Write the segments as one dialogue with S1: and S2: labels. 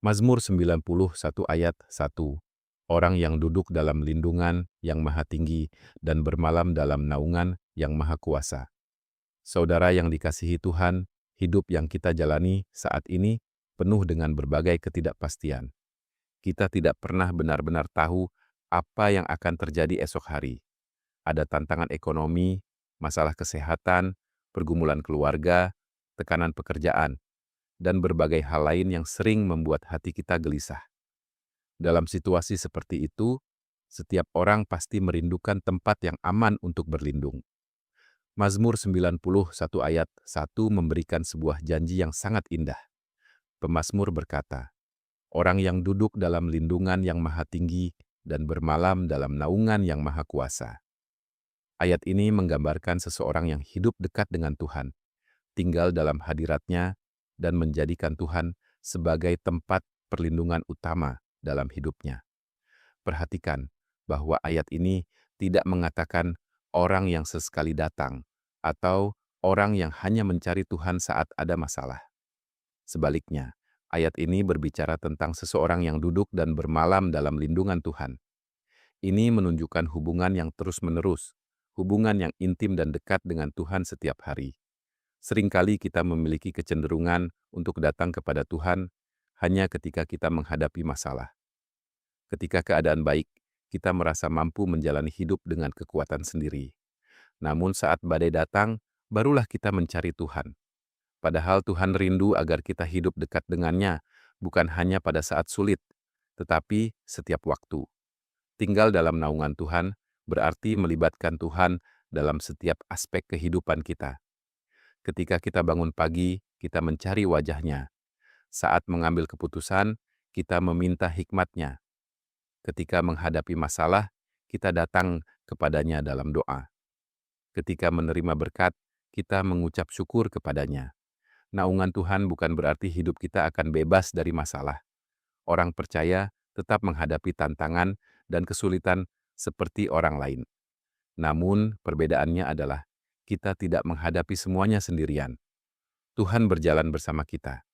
S1: Mazmur 91 ayat 1. Orang yang duduk dalam lindungan yang maha tinggi dan bermalam dalam naungan yang maha kuasa. Saudara yang dikasihi Tuhan, hidup yang kita jalani saat ini penuh dengan berbagai ketidakpastian. Kita tidak pernah benar-benar tahu apa yang akan terjadi esok hari. Ada tantangan ekonomi, masalah kesehatan, pergumulan keluarga, tekanan pekerjaan, dan berbagai hal lain yang sering membuat hati kita gelisah. Dalam situasi seperti itu, setiap orang pasti merindukan tempat yang aman untuk berlindung. Mazmur 91 ayat 1 memberikan sebuah janji yang sangat indah. Pemazmur berkata, "Orang yang duduk dalam lindungan yang maha tinggi dan bermalam dalam naungan yang maha kuasa." Ayat ini menggambarkan seseorang yang hidup dekat dengan Tuhan, tinggal dalam hadirat-Nya, dan menjadikan Tuhan sebagai tempat perlindungan utama dalam hidupnya. Perhatikan bahwa ayat ini tidak mengatakan orang yang sesekali datang atau orang yang hanya mencari Tuhan saat ada masalah. Sebaliknya, ayat ini berbicara tentang seseorang yang duduk dan bermalam dalam lindungan Tuhan. Ini menunjukkan hubungan yang terus-menerus, hubungan yang intim dan dekat dengan Tuhan setiap hari. Seringkali kita memiliki kecenderungan untuk datang kepada Tuhan hanya ketika kita menghadapi masalah. Ketika keadaan baik, kita merasa mampu menjalani hidup dengan kekuatan sendiri. Namun saat badai datang, barulah kita mencari Tuhan. Padahal Tuhan rindu agar kita hidup dekat dengannya, bukan hanya pada saat sulit, tetapi setiap waktu. Tinggal dalam naungan Tuhan berarti melibatkan Tuhan dalam setiap aspek kehidupan kita. Ketika kita bangun pagi, kita mencari wajah-Nya. Saat mengambil keputusan, kita meminta hikmat-Nya. Ketika menghadapi masalah, kita datang kepada-Nya dalam doa. Ketika menerima berkat, kita mengucap syukur kepada-Nya. Naungan Tuhan bukan berarti hidup kita akan bebas dari masalah. Orang percaya tetap menghadapi tantangan dan kesulitan seperti orang lain. Namun, perbedaannya adalah kita tidak menghadapi semuanya sendirian. Tuhan berjalan bersama kita.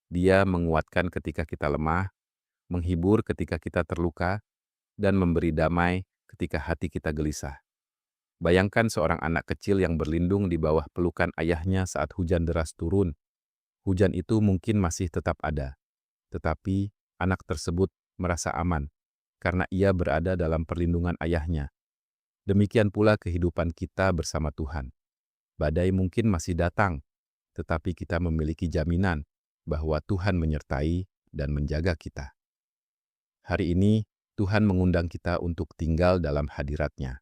S1: Dia menguatkan ketika kita lemah, menghibur ketika kita terluka, dan memberi damai ketika hati kita gelisah. Bayangkan seorang anak kecil yang berlindung di bawah pelukan ayahnya saat hujan deras turun. Hujan itu mungkin masih tetap ada, tetapi anak tersebut merasa aman karena ia berada dalam perlindungan ayahnya. Demikian pula kehidupan kita bersama Tuhan. Badai mungkin masih datang, tetapi kita memiliki jaminan bahwa Tuhan menyertai dan menjaga kita. Hari ini, Tuhan mengundang kita untuk tinggal dalam hadirat-Nya.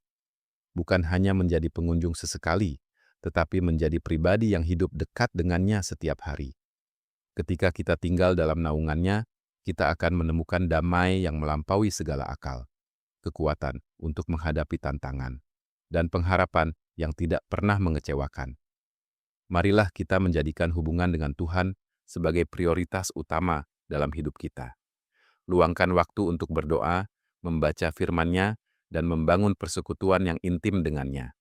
S1: Bukan hanya menjadi pengunjung sesekali, tetapi menjadi pribadi yang hidup dekat dengannya setiap hari. Ketika kita tinggal dalam naungan-Nya, kita akan menemukan damai yang melampaui segala akal, kekuatan untuk menghadapi tantangan, dan pengharapan yang tidak pernah mengecewakan. Marilah kita menjadikan hubungan dengan Tuhan sebagai prioritas utama dalam hidup kita. Luangkan waktu untuk berdoa, membaca firman-Nya, dan membangun persekutuan yang intim dengannya.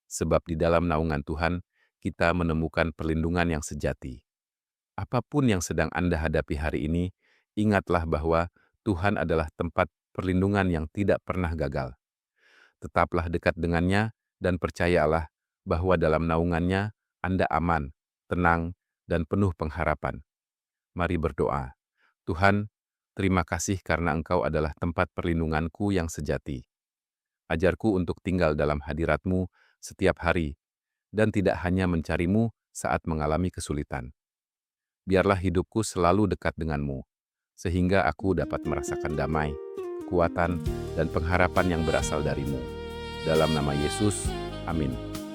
S1: Sebab di dalam naungan Tuhan, kita menemukan perlindungan yang sejati. Apapun yang sedang Anda hadapi hari ini, ingatlah bahwa Tuhan adalah tempat perlindungan yang tidak pernah gagal. Tetaplah dekat dengannya dan percayalah bahwa dalam naungan-Nya Anda aman, tenang, dan penuh pengharapan. Mari berdoa. Tuhan, terima kasih karena Engkau adalah tempat perlindunganku yang sejati. Ajarku untuk tinggal dalam hadirat-Mu setiap hari dan tidak hanya mencari-Mu saat mengalami kesulitan. Biarlah hidupku selalu dekat dengan-Mu, sehingga aku dapat merasakan damai, kekuatan, dan pengharapan yang berasal dari-Mu. Dalam nama Yesus, amin.